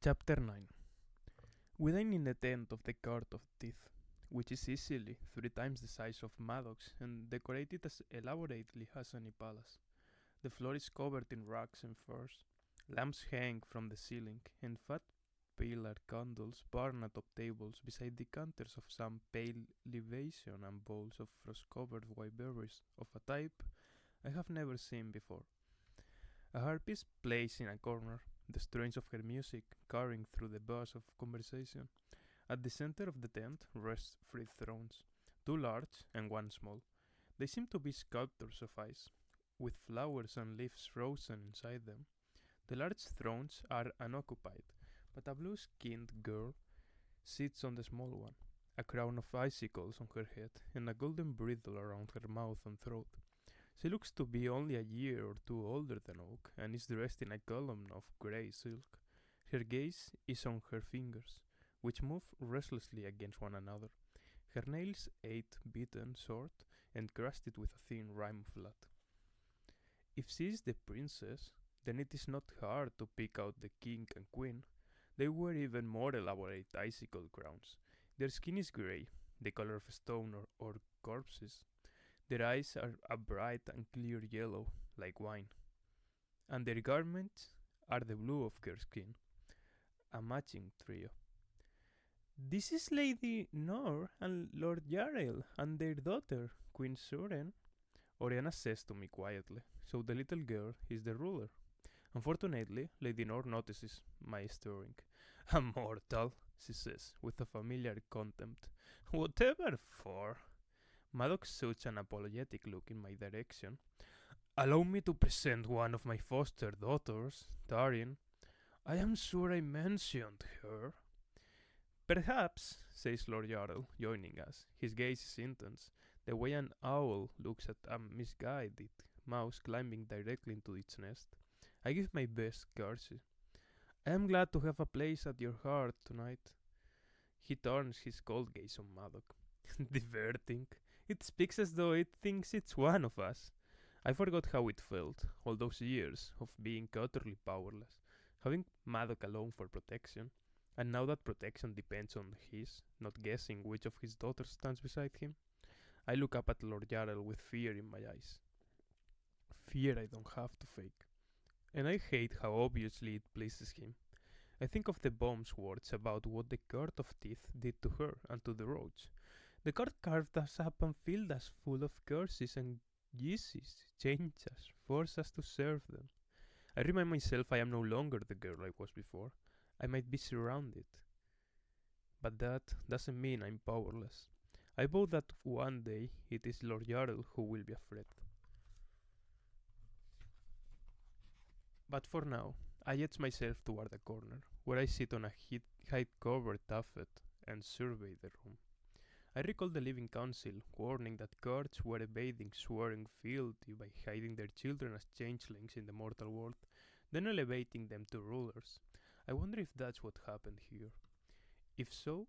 Chapter 9. We dine in the tent of the Court of Teeth, which is easily 3 times the size of Maddox and decorated as elaborately as any palace. The floor is covered in rugs and furs. Lamps hang from the ceiling, and fat pillar candles burn atop tables beside decanters of some pale libation and bowls of frost-covered white berries of a type I have never seen before. A harpist plays in a corner, the strains of her music carrying through the buzz of conversation. At the center of the tent rest 3 thrones, 2 large and 1 small. They seem to be sculptures of ice, with flowers and leaves frozen inside them. The large thrones are unoccupied, but a blue-skinned girl sits on the small one, a crown of icicles on her head and a golden bridle around her mouth and throat. She looks to be only a year or two older than Oak, and is dressed in a column of grey silk. Her gaze is on her fingers, which move restlessly against one another, her nails 8-bitten short and crusted with a thin rime of flat. If she is the princess, then it is not hard to pick out the king and queen. They wear even more elaborate icicle crowns. Their skin is grey, the color of stone or corpses. Their eyes are a bright and clear yellow, like wine, and their garments are the blue of her skin, a matching trio. "This is Lady Nor and Lord Yarrell and their daughter, Queen Suren," Oriana says to me quietly, so the little girl is the ruler. Unfortunately, Lady Nor notices my stirring. "A mortal," she says, with a familiar contempt. "Whatever for?" Maddox shoots an apologetic look in my direction. "Allow me to present one of my foster daughters, Taryn. I am sure I mentioned her." "Perhaps," says Lord Yarrell, joining us. His gaze is intense, the way an owl looks at a misguided mouse climbing directly into its nest. I give my best curtsy. "I am glad to have a place at your heart tonight." He turns his cold gaze on Maddox. "Diverting. It speaks as though it thinks it's one of us." I forgot how it felt, all those years of being utterly powerless, having Maddox alone for protection, and now that protection depends on his, not guessing which of his daughters stands beside him. I look up at Lord Yarrell with fear in my eyes. Fear I don't have to fake. And I hate how obviously it pleases him. I think of the bomb's words about what the Court of Teeth did to her and to the roads. The court carved us up and filled us full of curses and yeases, changed us, forced us to serve them. I remind myself I am no longer the girl I was before. I might be surrounded, but that doesn't mean I'm powerless. I vow that one day it is Lord Yarrell who will be afraid. But for now, I edge myself toward a corner, where I sit on a hide-covered tuffet and survey the room. I recall the Living Council warning that courts were evading swearing fealty by hiding their children as changelings in the mortal world, then elevating them to rulers. I wonder if that's what happened here. If so,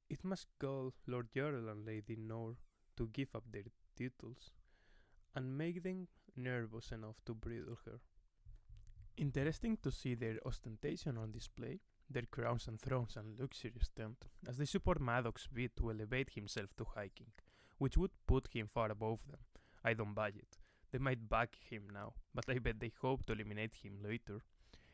it must call Lord Yarrell and Lady Nor to give up their titles, and make them nervous enough to bridle her. Interesting to see their ostentation on display, their crowns and thrones and luxurious tent, as they support Maddox's bid to elevate himself to High King, which would put him far above them. I don't buy it. They might back him now, but I bet they hope to eliminate him later.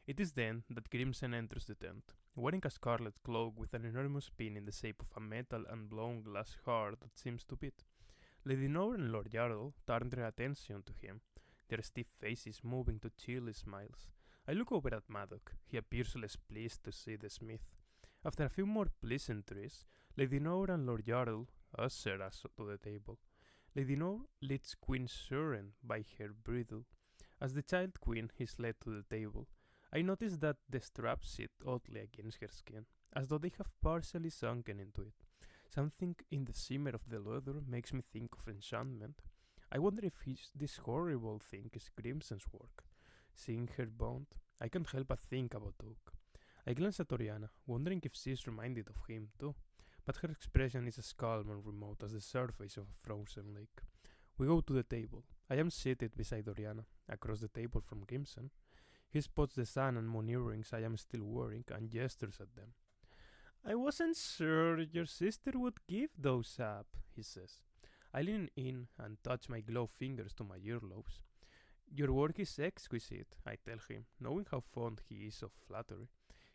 It is then that Crimson enters the tent, wearing a scarlet cloak with an enormous pin in the shape of a metal and blown glass heart that seems to beat. Lady Nor and Lord Yarrell turn their attention to him, their stiff faces moving to chilly smiles. I look over at Maddox. He appears less pleased to see the smith. After a few more pleasantries, Lady Nor and Lord Yarrell usher us to the table. Lady Nor leads Queen Suren by her bridle. As the child queen is led to the table, I notice that the straps sit oddly against her skin, as though they have partially sunken into it. Something in the shimmer of the leather makes me think of enchantment. I wonder if this horrible thing is Crimson's work. Seeing her bound, I can't help but think about Oak. I glance at Oriana, wondering if she is reminded of him too, but her expression is as calm and remote as the surface of a frozen lake. We go to the table. I am seated beside Oriana, across the table from Crimson. He spots the sun and moon earrings I am still wearing and gestures at them. I wasn't sure your sister would give those up, he says. I lean in and touch my gloved fingers to my earlobes. Your work is exquisite, I tell him, knowing how fond he is of flattery.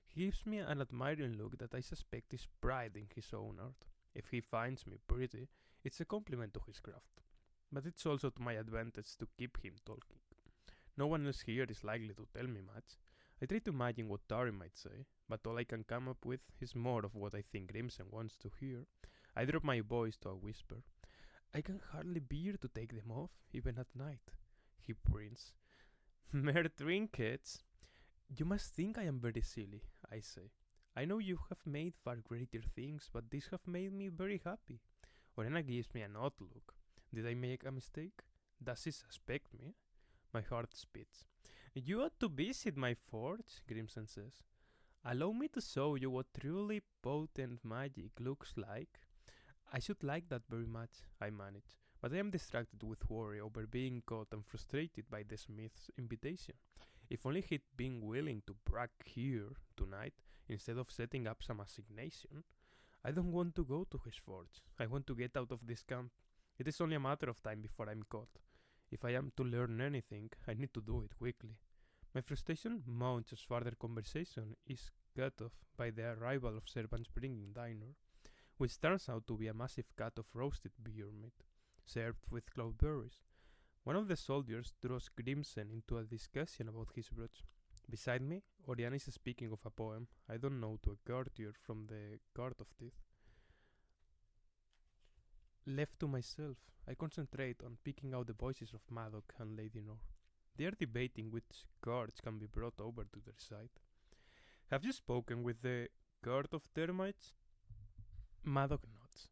He gives me an admiring look that I suspect is pride in his own art. If he finds me pretty, it's a compliment to his craft. But it's also to my advantage to keep him talking. No one else here is likely to tell me much. I try to imagine what Tari might say, but all I can come up with is more of what I think Grimson wants to hear. I drop my voice to a whisper. I can hardly bear to take them off, even at night. He grins. Mere trinkets. You must think I am very silly, I say. I know you have made far greater things, but these have made me very happy. Oriana gives me an odd look. Did I make a mistake? Does he suspect me? My heart spits. You ought to visit my forge, Grimson says. Allow me to show you what truly potent magic looks like. I should like that very much, I manage, but I am distracted with worry over being caught and frustrated by the smith's invitation. If only he'd been willing to brag here tonight instead of setting up some assignation. I don't want to go to his forge. I want to get out of this camp. It is only a matter of time before I'm caught. If I am to learn anything, I need to do it quickly. My frustration mounts as further conversation is cut off by the arrival of servants bringing dinner, which turns out to be a massive cut of roasted beer meat, served with cloudberries. One of the soldiers draws Grimson into a discussion about his brooch. Beside me, Oriana is speaking of a poem I don't know to a courtier from the Court of Teeth. Left to myself, I concentrate on picking out the voices of Madoc and Lady Nor. They are debating which guards can be brought over to their side. Have you spoken with the Guard of Termites? Madoc nods.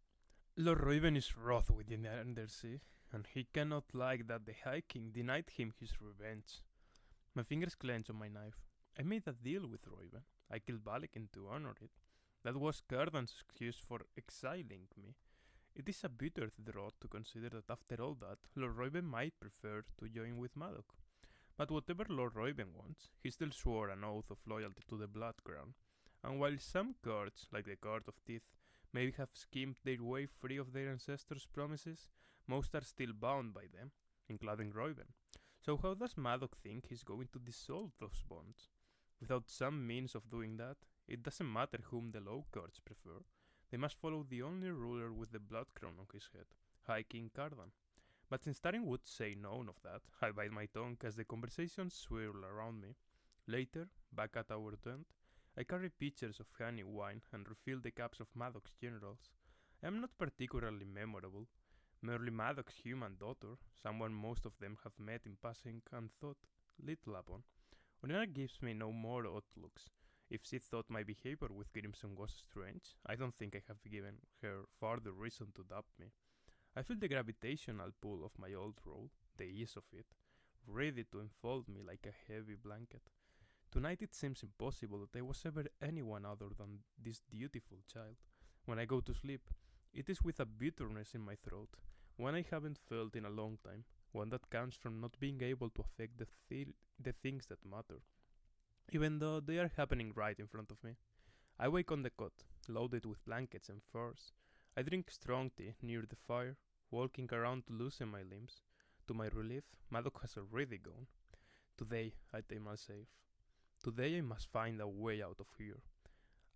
Lord Reuben is wroth with the Undersea, and he cannot like that the High King denied him his revenge. My fingers clench on my knife. I made a deal with Reuben. I killed Balakin to honor it. That was Cardan's excuse for exiling me. It is a bitter draught to consider that after all that, Lord Reuben might prefer to join with Madoc. But whatever Lord Reuben wants, he still swore an oath of loyalty to the Blood Crown. And while some courts, like the Court of Teeth, may have schemed their way free of their ancestors' promises, most are still bound by them, including Reuben. So how does Madoc think he's going to dissolve those bonds? Without some means of doing that, it doesn't matter whom the low courts prefer. They must follow the only ruler with the blood crown on his head, High King Cardan. But since Tarin would say none of that, I bite my tongue as the conversation swirl around me. Later, back at our tent, I carry pitchers of honey wine and refill the cups of Madoc's generals. I am not particularly memorable, merely Madoc's human daughter, someone most of them have met in passing and thought little upon. Oriana gives me no more odd looks. If she thought my behavior with Grimson was strange, I don't think I have given her further reason to doubt me. I feel the gravitational pull of my old role, the ease of it, ready to enfold me like a heavy blanket. Tonight it seems impossible that I was ever anyone other than this dutiful child. When I go to sleep, it is with a bitterness in my throat, one I haven't felt in a long time, one that comes from not being able to affect the things that matter, even though they are happening right in front of me. I wake on the cot, loaded with blankets and furs. I drink strong tea near the fire, walking around to loosen my limbs. To my relief, Madoc has already gone. Today, I tell myself, today I must find a way out of here.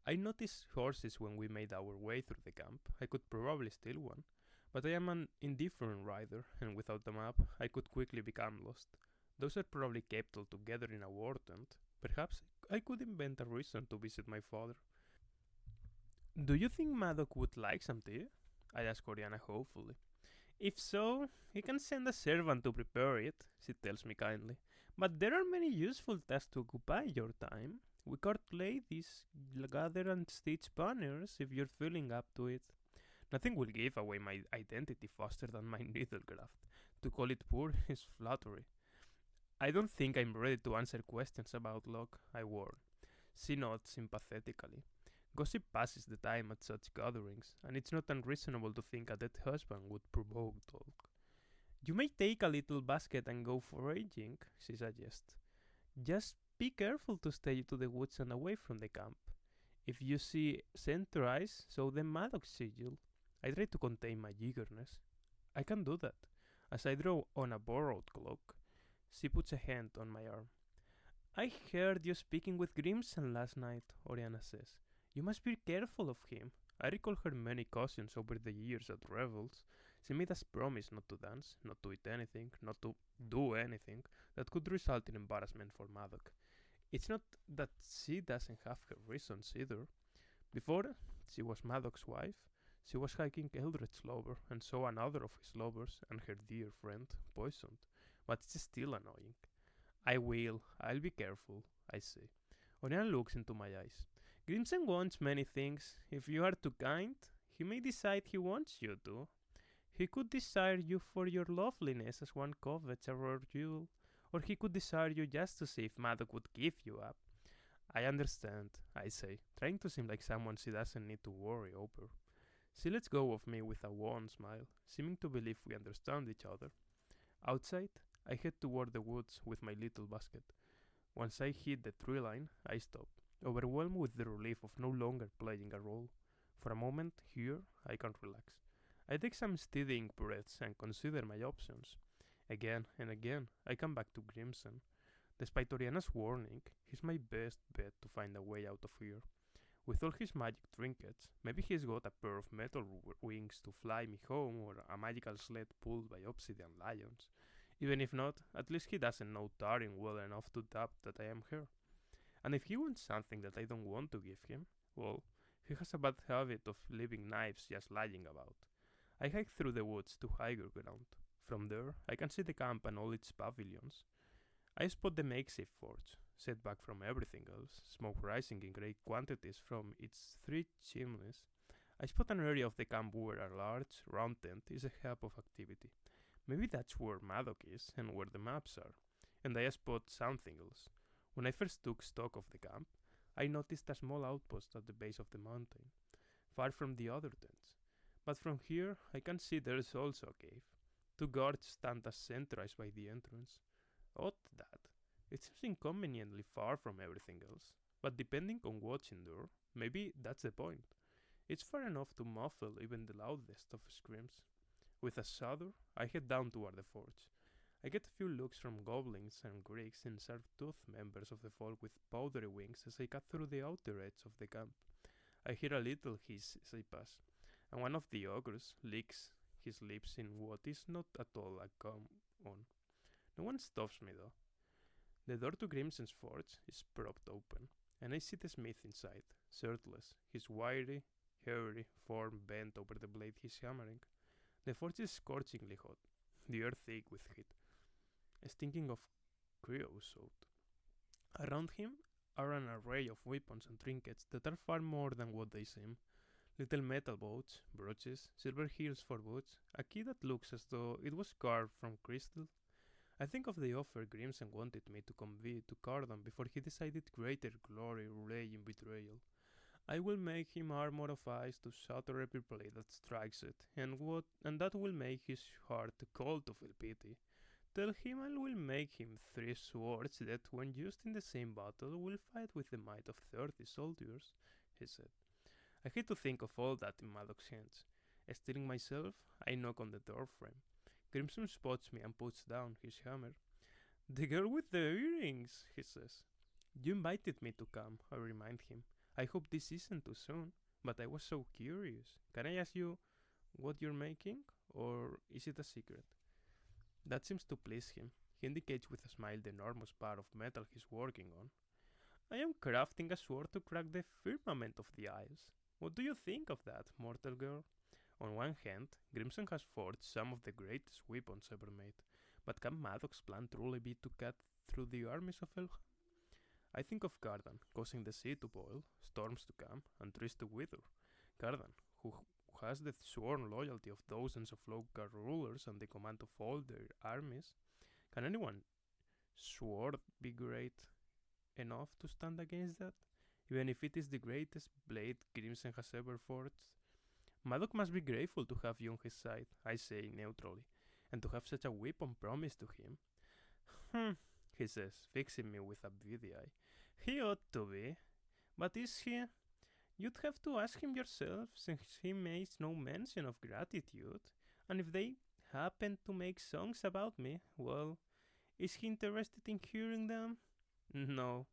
I noticed horses when we made our way through the camp. I could probably steal one, but I am an indifferent rider, and without a map, I could quickly become lost. Those are probably kept all together in a war tent. Perhaps I could invent a reason to visit my father. Do you think Madoc would like some tea? I ask Oriana hopefully. If so, he can send a servant to prepare it, she tells me kindly. But there are many useful tasks to occupy your time. We court ladies, gather and stitch banners if you're feeling up to it. Nothing will give away my identity faster than my needlecraft. To call it poor is flattery. I don't think I'm ready to answer questions about luck, I warn. She nods sympathetically. Gossip passes the time at such gatherings, and it's not unreasonable to think a dead husband would provoke talk. You may take a little basket and go foraging, she suggests. Just Be careful to stay to the woods and away from the camp. If you see center eyes, so the Maddox sigil. I try to contain my eagerness. I can do that. As I draw on a borrowed cloak, she puts a hand on my arm. I heard you speaking with Grimson last night, Oriana says. You must be careful of him. I recall her many cautions over the years at revels. She made us promise not to dance, not to eat anything, not to do anything that could result in embarrassment for Maddox. It's not that she doesn't have her reasons either. Before she was Maddox's wife, she was hiking Eldred's lover and saw another of his lovers and her dear friend poisoned. But it's still annoying. I'll be careful, I say. Oriana looks into my eyes. Grimson wants many things. If you are too kind, he may decide he wants you to. He could desire you for your loveliness as one covets a rare jewel, or he could desire you just to see if Maddox would give you up. I understand, I say, trying to seem like someone she doesn't need to worry over. She lets go of me with a wan smile, seeming to believe we understand each other. Outside, I head toward the woods with my little basket. Once I hit the tree line, I stop, overwhelmed with the relief of no longer playing a role. For a moment, here, I can relax. I take some steadying breaths and consider my options. Again and again, I come back to Grimson. Despite Oriana's warning, he's my best bet to find a way out of here. With all his magic trinkets, maybe he's got a pair of metal wings to fly me home or a magical sled pulled by obsidian lions. Even if not, at least he doesn't know Tarim well enough to doubt that I am here. And if he wants something that I don't want to give him, well, he has a bad habit of leaving knives just lying about. I hike through the woods to higher ground. From there, I can see the camp and all its pavilions. I spot the makeshift forge, set back from everything else, smoke rising in great quantities from its 3 chimneys. I spot an area of the camp where a large, round tent is a hub of activity. Maybe that's where Maddox is and where the maps are. And I spot something else. When I first took stock of the camp, I noticed a small outpost at the base of the mountain, far from the other tents. But from here, I can see there is also a cave. 2 guards stand as sentries by the entrance. Odd that. It seems inconveniently far from everything else. But depending on what's in there, maybe that's the point. It's far enough to muffle even the loudest of screams. With a shudder, I head down toward the forge. I get a few looks from goblins and Greeks and sharp-toothed members of the folk with powdery wings as I cut through the outer edge of the camp. I hear a little hiss as I pass, and one of the ogres licks his lips in what is not at all a come on. No one stops me though. The door to Grimson's forge is propped open, and I see the smith inside, shirtless, his wiry, hairy form bent over the blade he's hammering. The forge is scorchingly hot, the air thick with heat, stinking of creosote. Around him are an array of weapons and trinkets that are far more than what they seem. Little metal boats, brooches, silver heels for boots, a key that looks as though it was carved from crystal. I think of the offer Grimson wanted me to convey to Cardan before he decided greater glory lay in betrayal. I will make him armor of ice to shatter every blade that strikes it, and that will make his heart cold to feel pity. Tell him I will make him 3 swords that, when used in the same battle, will fight with the might of 30 soldiers, he said. I hate to think of all that in Maddox's hands. Stealing myself, I knock on the door frame. Grimson spots me and puts down his hammer. The girl with the earrings, he says. You invited me to come, I remind him. I hope this isn't too soon, but I was so curious. Can I ask you what you're making, or is it a secret? That seems to please him. He indicates with a smile the enormous bar of metal he's working on. I am crafting a sword to crack the firmament of the Isles. What do you think of that, mortal girl? On one hand, Grimson has forged some of the greatest weapons ever made, but can Maddox's plan truly be to cut through the armies of Elha? I think of Cardan, causing the sea to boil, storms to come, and trees to wither. Cardan, who has the sworn loyalty of dozens of local rulers and the command of all their armies. Can anyone sword be great enough to stand against that? Even if it is the greatest blade Grimson has ever forged? Maddox must be grateful to have you on his side, I say neutrally, and to have such a weapon promised to him. he says, fixing me with a beady eye. He ought to be. But is he? You'd have to ask him yourself, since he makes no mention of gratitude. And if they happen to make songs about me, well, is he interested in hearing them? No.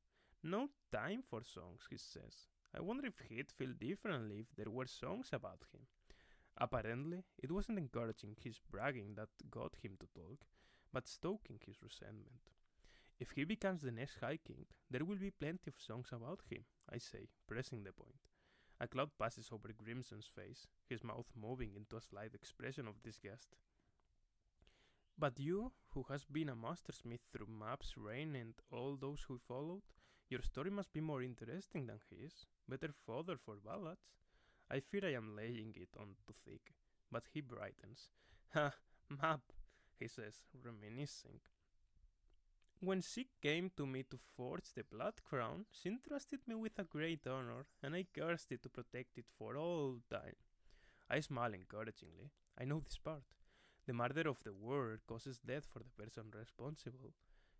No time for songs, he says. I wonder if he'd feel differently if there were songs about him. Apparently, it wasn't encouraging his bragging that got him to talk, but stoking his resentment. If he becomes the next High King, there will be plenty of songs about him, I say, pressing the point. A cloud passes over Grimson's face, his mouth moving into a slight expression of disgust. But you, who has been a mastersmith through Map's reign and all those who followed, your story must be more interesting than his, better fodder for ballads. I fear I am laying it on too thick, but he brightens. Ha, Map, he says, reminiscing. When she came to me to forge the blood crown, she entrusted me with a great honor, and I cursed it to protect it for all time. I smile encouragingly. I know this part. The murder of the word causes death for the person responsible.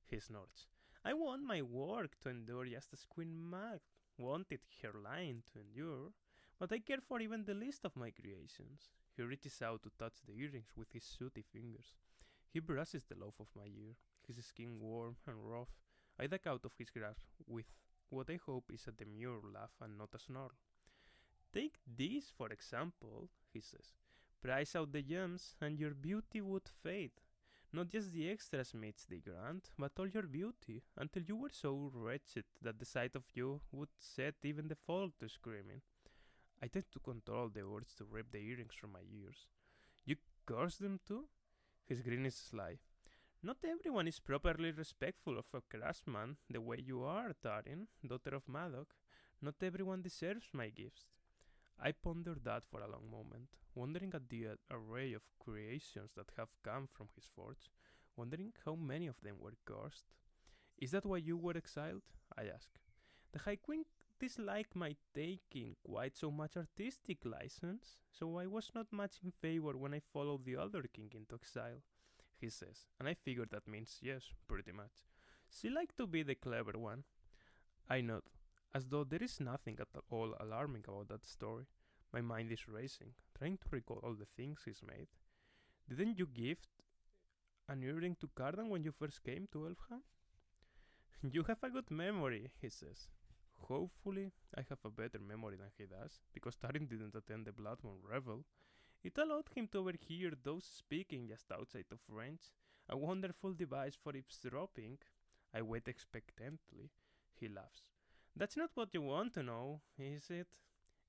He snorts. I want my work to endure just as Queen Mag wanted her line to endure, but I care for even the least of my creations. He reaches out to touch the earrings with his sooty fingers. He brushes the lobe of my ear, his skin warm and rough. I duck out of his grasp with what I hope is a demure laugh and not a snarl. Take this, for example, he says. Price out the gems, and your beauty would fade. Not just the extras meets the grant, but all your beauty, until you were so wretched that the sight of you would set even the folk to screaming. I tend to control the urge to rip the earrings from my ears. You curse them too? His grin is sly. Not everyone is properly respectful of a craftsman the way you are, Tarin, daughter of Madoc. Not everyone deserves my gifts. I pondered that for a long moment, wondering at the array of creations that have come from his forge, wondering how many of them were cursed. Is that why you were exiled? I asked. The High Queen disliked my taking quite so much artistic license, so I was not much in favor when I followed the other king into exile, he says, and I figure that means yes, pretty much. She liked to be the clever one. I nod, as though there is nothing at all alarming about that story. My mind is racing, trying to recall all the things he's made. Didn't you gift an earring to Cardan when you first came to Elfham? You have a good memory, he says. Hopefully, I have a better memory than he does, because Tarin didn't attend the Bloodmoon Revel. It allowed him to overhear those speaking just outside of range, a wonderful device for eavesdropping. I wait expectantly. He laughs. That's not what you want to know, is it?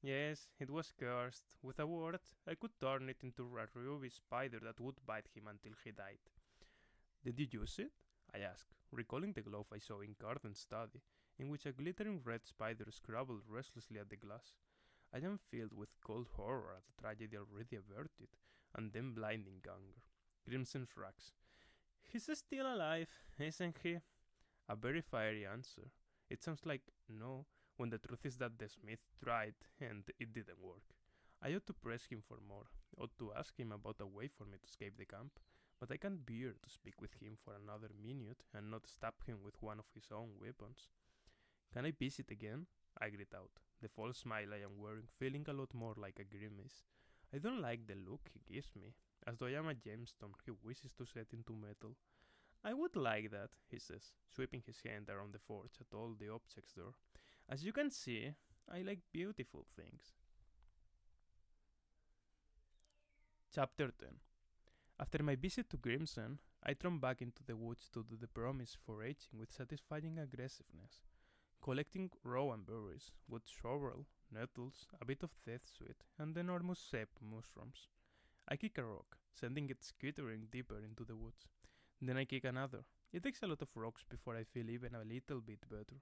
Yes, it was cursed. With a word, I could turn it into a ruby spider that would bite him until he died. Did you use it? I asked, recalling the glove I saw in Carden's study, in which a glittering red spider scrabbled restlessly at the glass. I am filled with cold horror at the tragedy already averted, and then blinding anger. Grimson shrugs. He's still alive, isn't he? A very fiery answer. It sounds like no, when the truth is that the smith tried, and it didn't work. I ought to press him for more, ought to ask him about a way for me to escape the camp, but I can't bear to speak with him for another minute and not stab him with one of his own weapons. Can I visit again? I grit out, the false smile I am wearing feeling a lot more like a grimace. I don't like the look he gives me, as though I am a gemstone he wishes to set into metal. I would like that, he says, sweeping his hand around the forge at all the objects there. As you can see, I like beautiful things. Chapter 10. After my visit to Grimson, I turned back into the woods to do the promised foraging with satisfying aggressiveness, collecting rowan berries, wood sorrel, nettles, a bit of deathsweet, and enormous sap mushrooms. I kick a rock, sending it skittering deeper into the woods. Then I kick another. It takes a lot of rocks before I feel even a little bit better.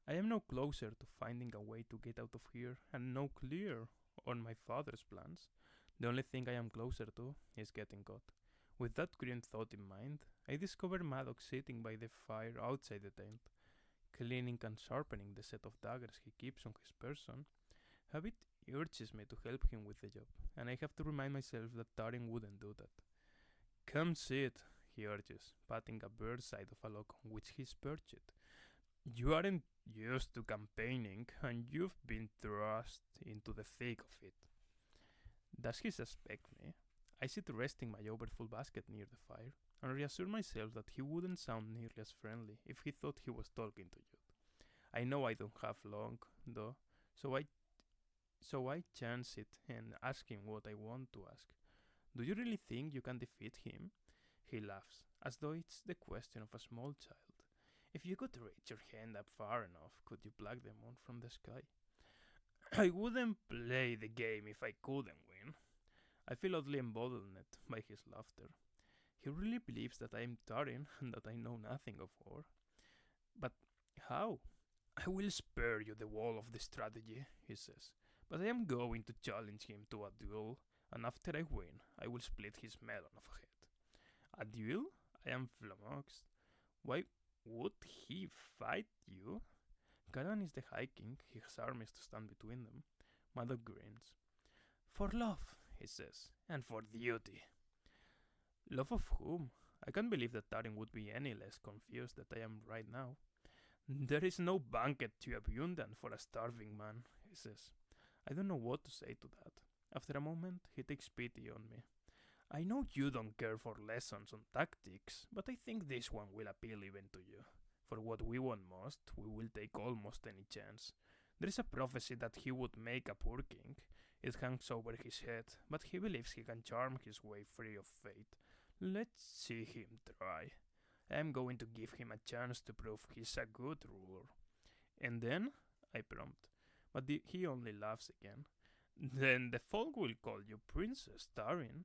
I am no closer to finding a way to get out of here, and no clearer on my father's plans. The only thing I am closer to is getting caught. With that grim thought in mind, I discover Madoc sitting by the fire outside the tent, cleaning and sharpening the set of daggers he keeps on his person. Habit urges me to help him with the job, and I have to remind myself that Tarin wouldn't do that. Come sit, he urges, patting a bare side of a log on which he's perched. You aren't used to campaigning, and you've been thrust into the thick of it. Does he suspect me? I sit resting my overfull basket near the fire, and reassure myself that he wouldn't sound nearly as friendly if he thought he was talking to you. I know I don't have long, though, so I chance it and ask him what I want to ask. Do you really think you can defeat him? He laughs, as though it's the question of a small child. If you could reach your hand up far enough, could you pluck the moon from the sky? I wouldn't play the game if I couldn't win. I feel oddly emboldened by his laughter. He really believes that I am Tarin and that I know nothing of war. But how? I will spare you the wall of the strategy, he says, but I am going to challenge him to a duel, and after I win, I will split his melon of a head. A duel? I am flummoxed. Why would he fight you? Karan is the High King, his armies to stand between them. Madok grins. For love, he says, and for duty. Love of whom? I can't believe that Tarin would be any less confused than I am right now. There is no banquet too abundant for a starving man, he says. I don't know what to say to that. After a moment, he takes pity on me. I know you don't care for lessons on tactics, but I think this one will appeal even to you. For what we want most, we will take almost any chance. There is a prophecy that he would make a poor king. It hangs over his head, but he believes he can charm his way free of fate. Let's see him try. I am going to give him a chance to prove he's a good ruler. And then? I prompt. But he only laughs again. Then the folk will call you Princess Tarin.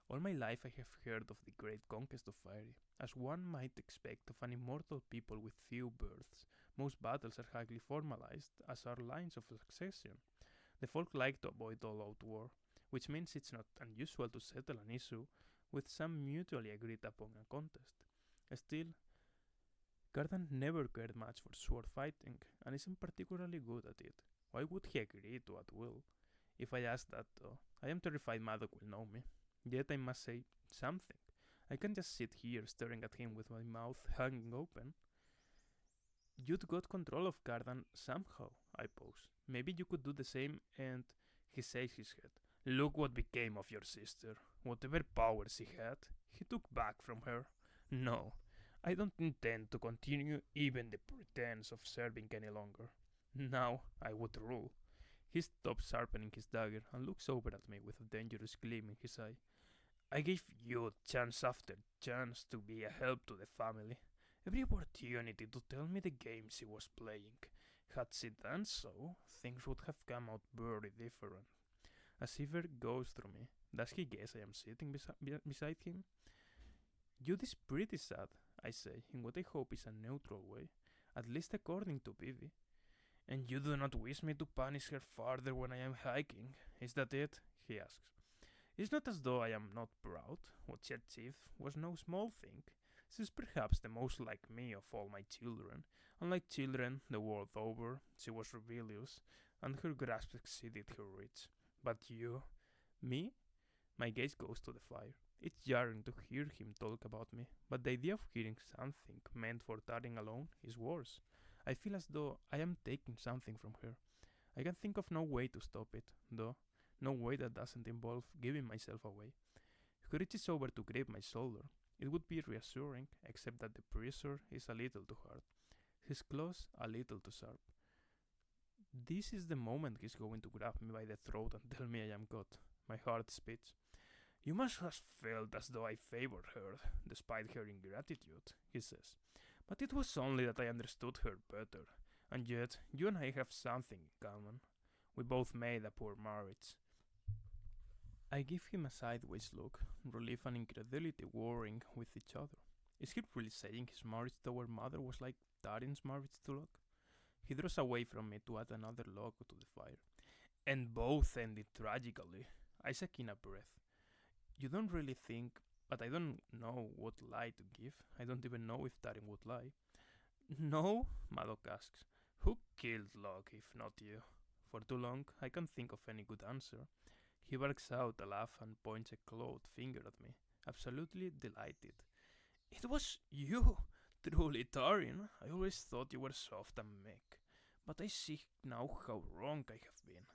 All my life I have heard of the great conquest of Fairy, as one might expect of an immortal people with few births. Most battles are highly formalized, as are lines of succession. The folk like to avoid all-out war, which means it's not unusual to settle an issue with some mutually agreed upon a contest. Still, Cardan never cared much for sword fighting, and isn't particularly good at it. Why would he agree to at will? If I ask that, though, I am terrified Madok will know me. Yet I must say something. I can't just sit here staring at him with my mouth hanging open. You'd got control of Cardan somehow, I pose. Maybe you could do the same, and he shakes his head. Look what became of your sister. Whatever powers he had, he took back from her. No, I don't intend to continue even the pretense of serving any longer. Now I would rule. He stops sharpening his dagger and looks over at me with a dangerous gleam in his eye. I gave you chance after chance to be a help to the family. Every opportunity to tell me the games he was playing. Had she done so, things would have come out very different. A shiver goes through me. Does he guess I am sitting beside him? You'd is pretty sad, I say, in what I hope is a neutral way, at least according to Vivi. And you do not wish me to punish her further when I am hiking, is that it? He asks. It's not as though I am not proud. What she achieved was no small thing. She's perhaps the most like me of all my children. Unlike children the world over, she was rebellious, and her grasp exceeded her reach. But you, me? My gaze goes to the fire. It's jarring to hear him talk about me, but the idea of hearing something meant for Tarin alone is worse. I feel as though I am taking something from her. I can think of no way to stop it, though. No way that doesn't involve giving myself away. He reaches over to grip my shoulder. It would be reassuring, except that the pressure is a little too hard. His claws a little too sharp. This is the moment he's going to grab me by the throat and tell me I am caught. My heart speeds. You must have felt as though I favored her, despite her ingratitude, he says. But it was only that I understood her better, and yet you and I have something in common. We both made a poor marriage. I give him a sideways look, relief and incredulity warring with each other. Is he really saying his marriage to our mother was like Tarin's marriage to Locke? He draws away from me to add another log to the fire. And both ended tragically. I suck in a breath. You don't really think, but I don't know what lie to give. I don't even know if Tarin would lie. No? Madok asks. Who killed Locke if not you? For too long, I can't think of any good answer. He barks out a laugh and points a clawed finger at me, absolutely delighted. It was you, truly, Tarin. I always thought you were soft and meek, but I see now how wrong I have been.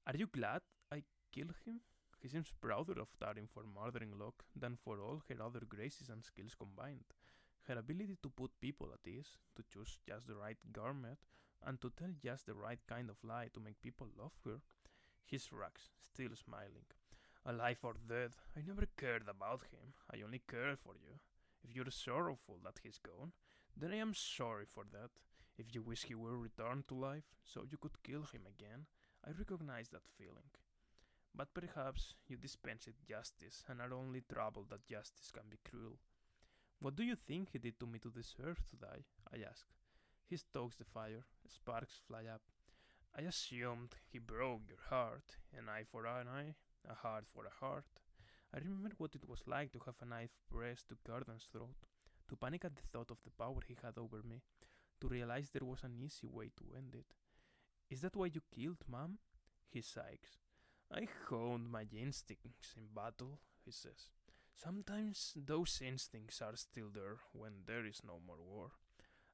Are you glad I killed him? He seems prouder of Tarin for murdering Locke than for all her other graces and skills combined. Her ability to put people at ease, to choose just the right garment, and to tell just the right kind of lie to make people love her. He shrugs, still smiling. Alive or dead, I never cared about him. I only cared for you. If you're sorrowful that he's gone, then I am sorry for that. If you wish he will return to life so you could kill him again, I recognize that feeling. But perhaps you dispensed justice and are only troubled that justice can be cruel. What do you think he did to me to deserve to die? I asked. He stokes the fire. Sparks fly up. I assumed he broke your heart, an eye for an eye, a heart for a heart. I remember what it was like to have a knife pressed to Gordon's throat, to panic at the thought of the power he had over me, to realize there was an easy way to end it. Is that why you killed Mom? He sighs. I honed my instincts in battle, he says. Sometimes those instincts are still there when there is no more war.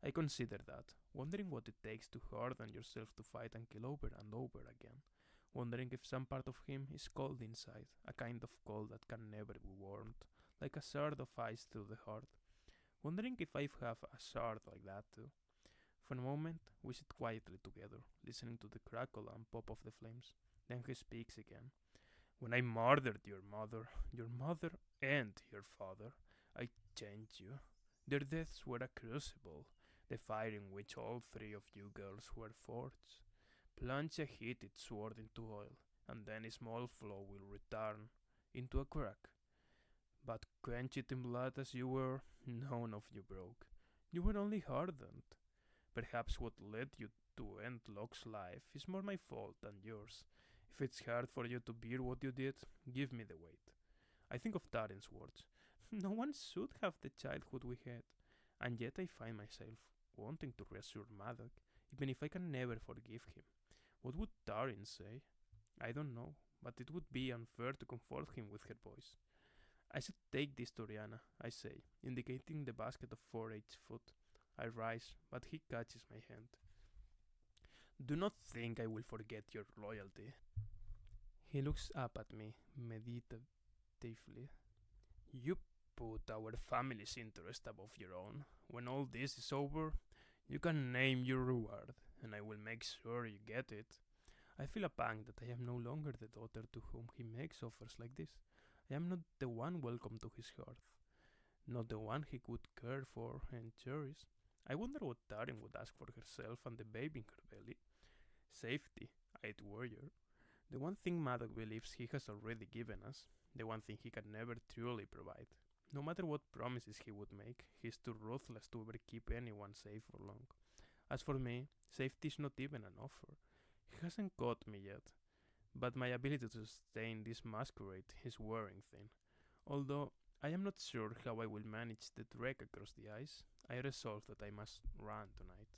I consider that, wondering what it takes to harden yourself to fight and kill over and over again. Wondering if some part of him is cold inside, a kind of cold that can never be warmed, like a shard of ice through the heart. Wondering if I have a shard like that too. For a moment, we sit quietly together, listening to the crackle and pop of the flames. Then he speaks again. When I murdered your mother and your father, I changed you. Their deaths were a crucible, the fire in which all three of you girls were forged. Plunge a heated sword into oil, and then a small flow will return into a crack. But quench it in blood as you were, none of you broke. You were only hardened. Perhaps what led you to end Locke's life is more my fault than yours. If it's hard for you to bear what you did, give me the weight. I think of Taren's words. No one should have the childhood we had, and yet I find myself wanting to reassure Maddox, even if I can never forgive him. What would Taren say? I don't know, but it would be unfair to comfort him with her voice. I should take this to Rihanna, I say, indicating the basket of 4-H food. I rise, but he catches my hand. Do not think I will forget your loyalty. He looks up at me meditatively. You put our family's interest above your own. When all this is over, you can name your reward, and I will make sure you get it. I feel a pang that I am no longer the daughter to whom he makes offers like this. I am not the one welcome to his hearth, not the one he could care for and cherish. I wonder what Tarim would ask for herself and the baby in her belly. Safety, eyed warrior. The one thing Maddox believes he has already given us, the one thing he can never truly provide. No matter what promises he would make, he is too ruthless to ever keep anyone safe for long. As for me, safety is not even an offer. He hasn't caught me yet, but my ability to sustain this masquerade is wearing thin. Although I am not sure how I will manage the trek across the ice, I resolve that I must run tonight.